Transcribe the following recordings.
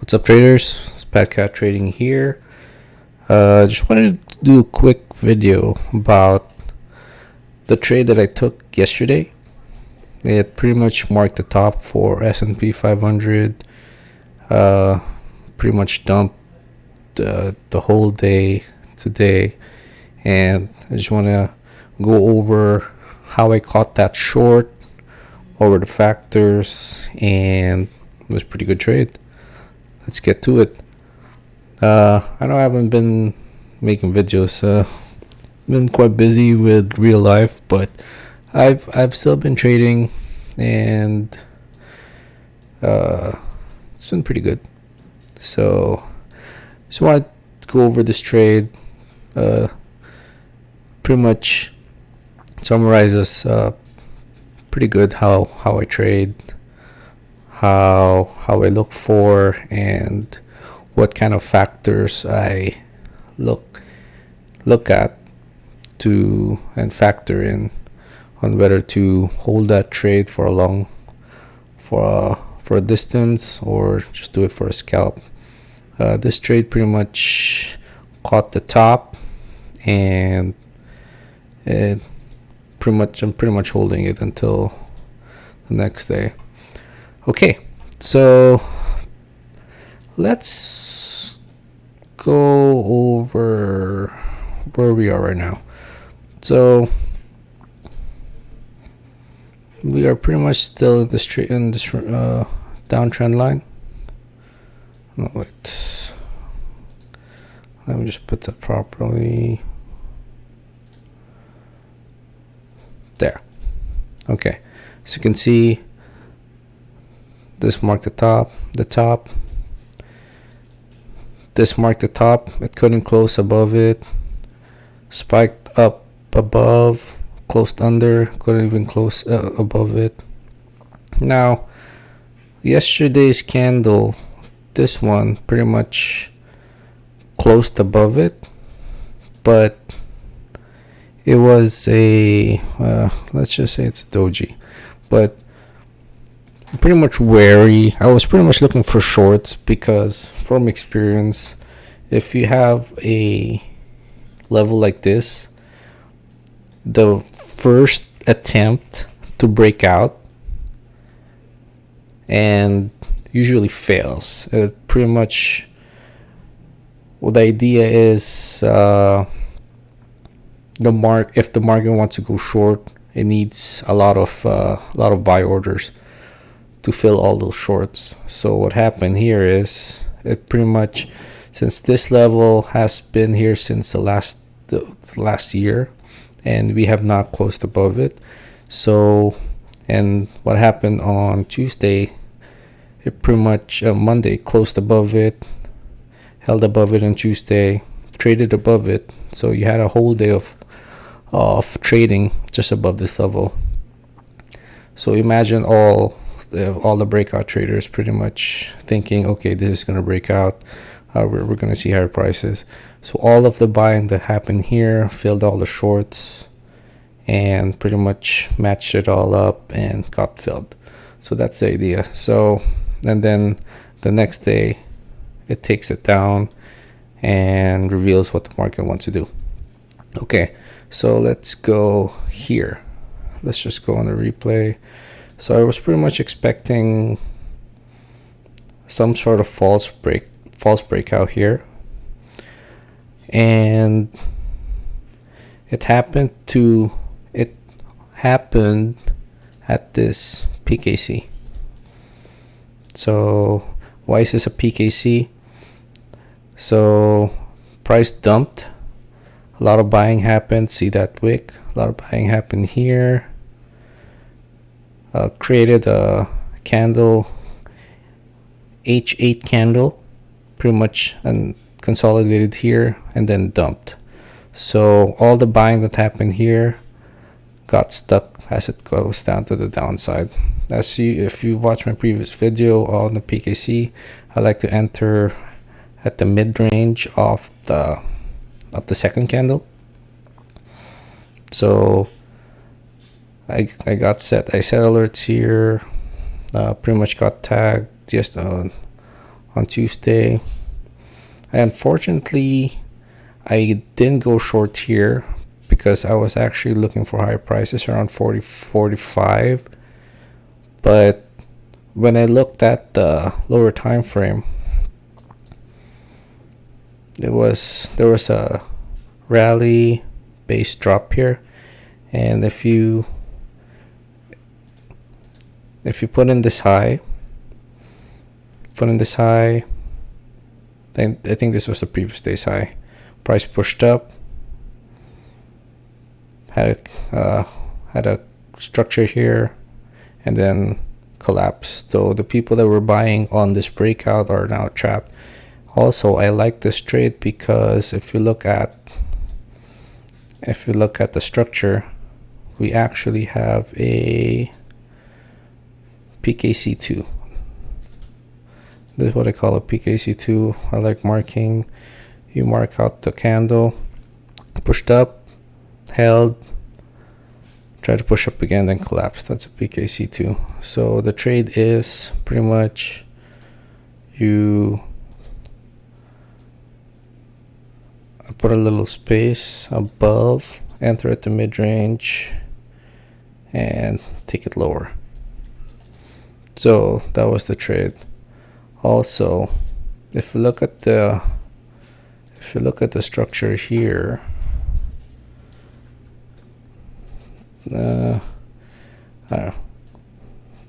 What's up, traders? It's Patkat.trading here. Just wanted to do a quick video about the trade that I took yesterday. It pretty much marked the top for S&P 500. Pretty much dumped the whole day today, and I just want to go over how I caught that short, over the factors, and it was a pretty good trade. Let's get to it. I know I haven't been making videos. Been quite busy with real life, but I've still been trading, and it's been pretty good. So just want to go over this trade. Pretty much summarizes pretty good how I trade, how I look for, and what kind of factors I look at to and factor in on whether to hold that trade for a distance or just do it for a scalp. This trade pretty much caught the top, and I'm pretty much holding it until the next day. Okay, so let's go over where we are right now. So we are pretty much still in this downtrend line. No, wait. Let me just put that properly. There. Okay. So you can see this marked the top. This marked the top. It couldn't close above it. Spiked up above, closed under, couldn't even close above it. Now, yesterday's candle, this one pretty much closed above it, but it was a let's just say it's a doji, but pretty much wary. I was pretty much looking for shorts because from experience, if you have a level like this, the first attempt to break out and usually fails. It pretty much, well, the idea is if the market wants to go short, it needs a lot of buy orders to fill all those shorts. So what happened here is it pretty much, since this level has been here since the last year, and we have not closed above it. So, and what happened on Tuesday, it pretty much Monday closed above it, held above it on Tuesday, traded above it. So you had a whole day of trading just above this level. So imagine all the breakout traders pretty much thinking, okay, this is going to break out. We're going to see higher prices. So all of the buying that happened here filled all the shorts and pretty much matched it all up and got filled. So that's the idea. So, and then the next day it takes it down and reveals what the market wants to do. Okay, so let's go here. Let's just go on the replay. So I was pretty much expecting some sort of false breakout here, and it happened at this PKC. So why is this a PKC? So price dumped, a lot of buying happened. See that wick? A lot of buying happened here. Created a candle, H8 candle, pretty much, and consolidated here and then dumped. So all the buying that happened here got stuck as it goes down to the downside. If you watched my previous video on the PKC, I like to enter at the mid range of the second candle. So I set alerts here. Pretty much got tagged just on on Tuesday. Unfortunately, I didn't go short here because I was actually looking for higher prices around 40, 45. But when I looked at the lower time frame, there was a rally base drop here, and if you put in this high, then I think this was the previous day's high. Price pushed up, had a structure here, and then collapsed. So the people that were buying on this breakout are now trapped. Also, I like this trade because if you look at the structure, we actually have a PKC2. This is what I call a PKC2. I like marking. You mark out the candle, pushed up, held, try to push up again, then collapse. That's a PKC2. So the trade is pretty much you put a little space above, enter at the mid-range, and take it lower. So that was the trade. Also, if you look at the structure here,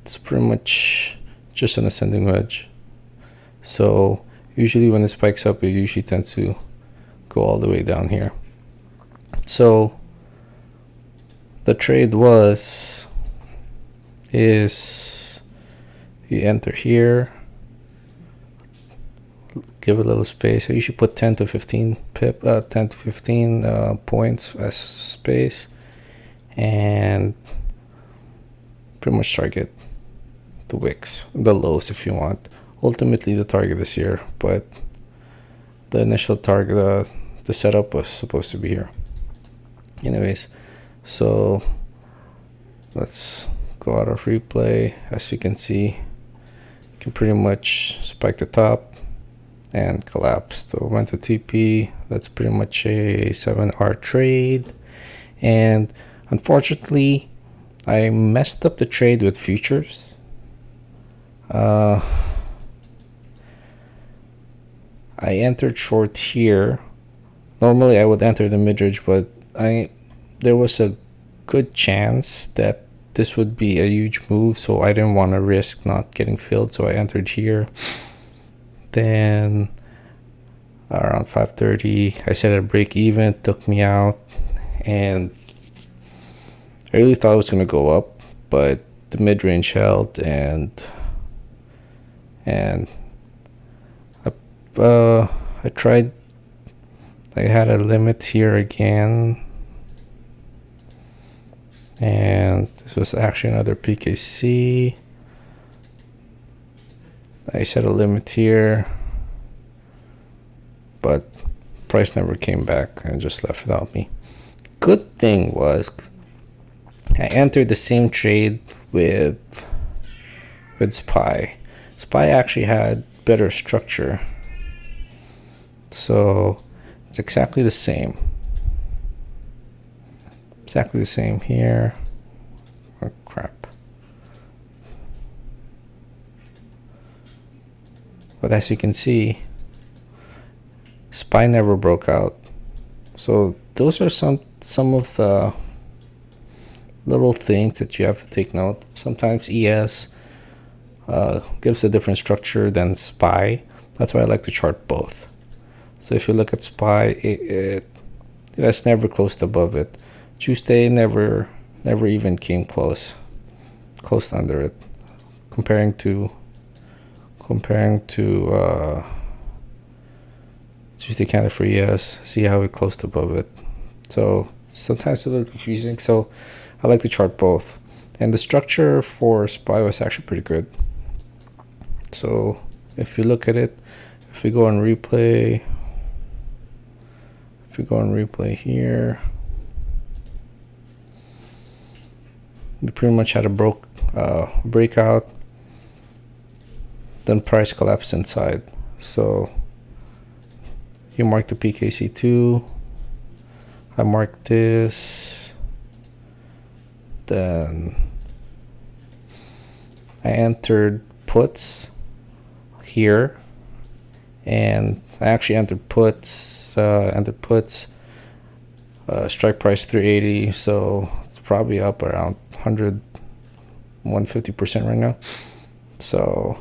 it's pretty much just an ascending wedge. So usually when it spikes up, it usually tends to go all the way down here. So the trade is you enter here, give a little space. I usually put 10 to 15 points as space, and pretty much target the wicks, the lows if you want. Ultimately the target is here, but the initial target, the setup was supposed to be here. Anyways, so let's go out of replay. As you can see, you can pretty much spike the top and collapse. So went to TP. That's pretty much a 7-hour trade, and unfortunately I messed up the trade with futures. I entered short here. Normally I would enter the mid-range, but there was a good chance that this would be a huge move, so I didn't want to risk not getting filled, so I entered here. Then around 5:30 I set a break even, took me out, and I really thought it was going to go up, but the mid-range held, and I tried. I had a limit here again, and this was actually another PKC. I set a limit here, but price never came back and just left without me. Good thing was I entered the same trade with SPY. SPY actually had better structure, so it's exactly the same. Exactly the same here. Oh, crap. But as you can see, SPY never broke out. So those are some of the little things that you have to take note. Sometimes ES gives a different structure than SPY. That's why I like to chart both. So if you look at SPY, it has never closed above it. Tuesday never even came close under it. Comparing to Tuesday candle for ES, see how it closed above it. So sometimes it's a little confusing, so I like to chart both. And the structure for SPY was actually pretty good. So if you look at it, if we go on replay, here, we pretty much had a breakout. then price collapsed inside. So you mark the PKC2, I marked this, then I entered puts here, and I actually entered puts, strike price 380, so it's probably up around 150% right now. So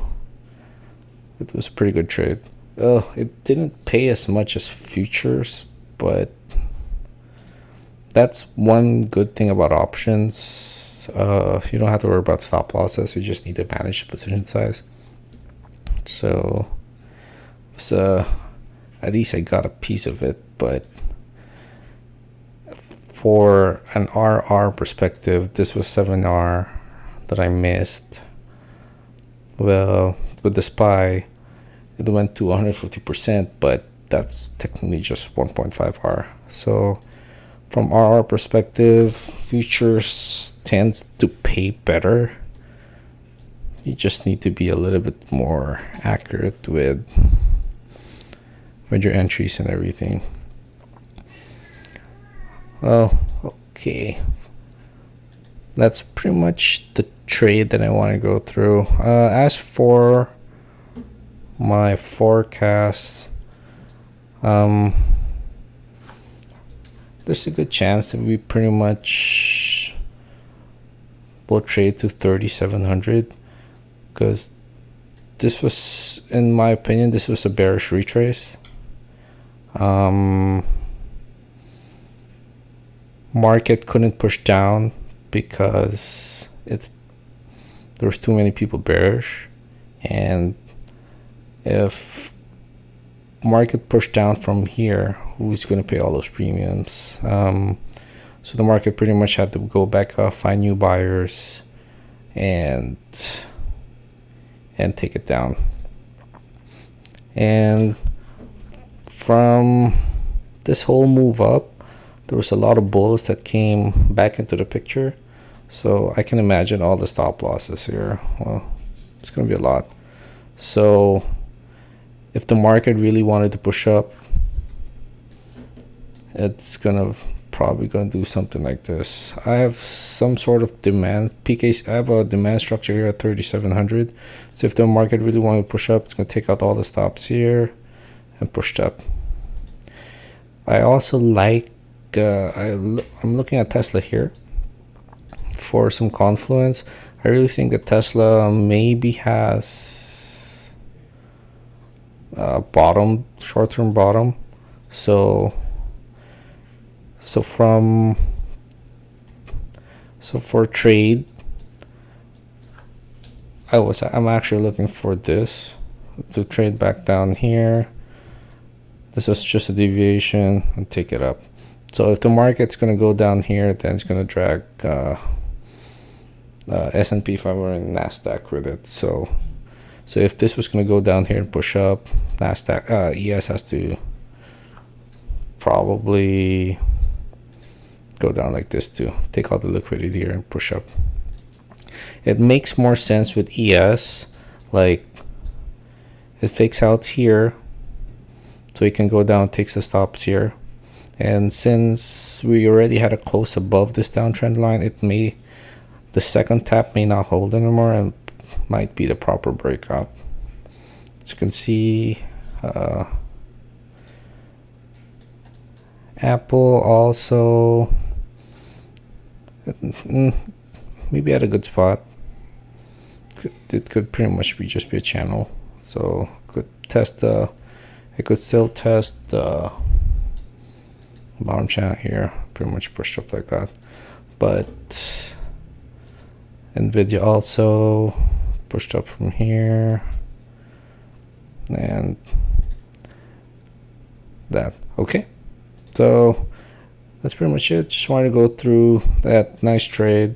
it was a pretty good trade. It didn't pay as much as futures, but that's one good thing about options. You don't have to worry about stop losses. You just need to manage the position size. So at least I got a piece of it. But for an RR perspective, this was 7R that I missed. Well, with the SPY, it went to 150%, but that's technically just 1.5R. So from RR perspective, futures tends to pay better. You just need to be a little bit more accurate with your entries and everything. Oh, okay. That's pretty much the trade that I want to go through. As for my forecast, there's a good chance that we pretty much will trade to 3,700, because this was, in my opinion, this was a bearish retrace. Market couldn't push down because there was too many people bearish, and if market pushed down from here, who's going to pay all those premiums? So the market pretty much had to go back up, find new buyers, and take it down. And from this whole move up, there was a lot of bulls that came back into the picture. So I can imagine all the stop losses here. Well, it's going to be a lot. So if the market really wanted to push up, it's probably gonna do something like this. I have some sort of demand PKC. I have a demand structure here at 3,700. So if the market really wanted to push up, it's gonna take out all the stops here and push up. I also like I'm looking at Tesla here for some confluence. I really think that Tesla maybe has bottom, short-term bottom. So for trade, I'm actually looking for this to trade back down here. This is just a deviation and take it up. So if the market's going to go down here, then it's going to drag S&P 500 and NASDAQ with it. So if this was going to go down here and push up, NASDAQ, ES has to probably go down like this to take out the liquidity here and push up. It makes more sense with ES, like it fakes out here, so it can go down, takes the stops here. And since we already had a close above this downtrend line, the second tap may not hold anymore and might be the proper breakout. As you can see, Apple also maybe at a good spot. It could pretty much just be a channel, so it could still test the bottom channel here, pretty much pushed up like that. But Nvidia also pushed up from here, and that. Okay, so that's pretty much it. Just wanted to go through that nice trade.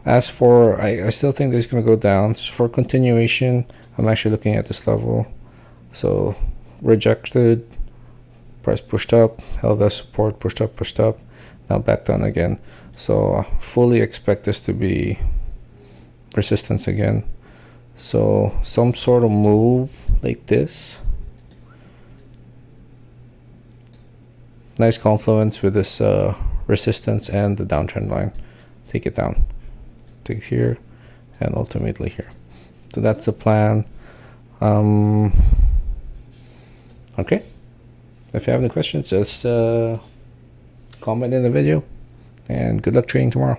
As for, I still think this is going to go down. So for continuation, I'm actually looking at this level. So rejected, price pushed up, held as support, pushed up, now back down again. So I fully expect this to be resistance again. So some sort of move like this. Nice confluence with this resistance and the downtrend line. Take it down. Take here and ultimately here. So that's the plan. Okay. If you have any questions, just comment in the video. And good luck trading tomorrow.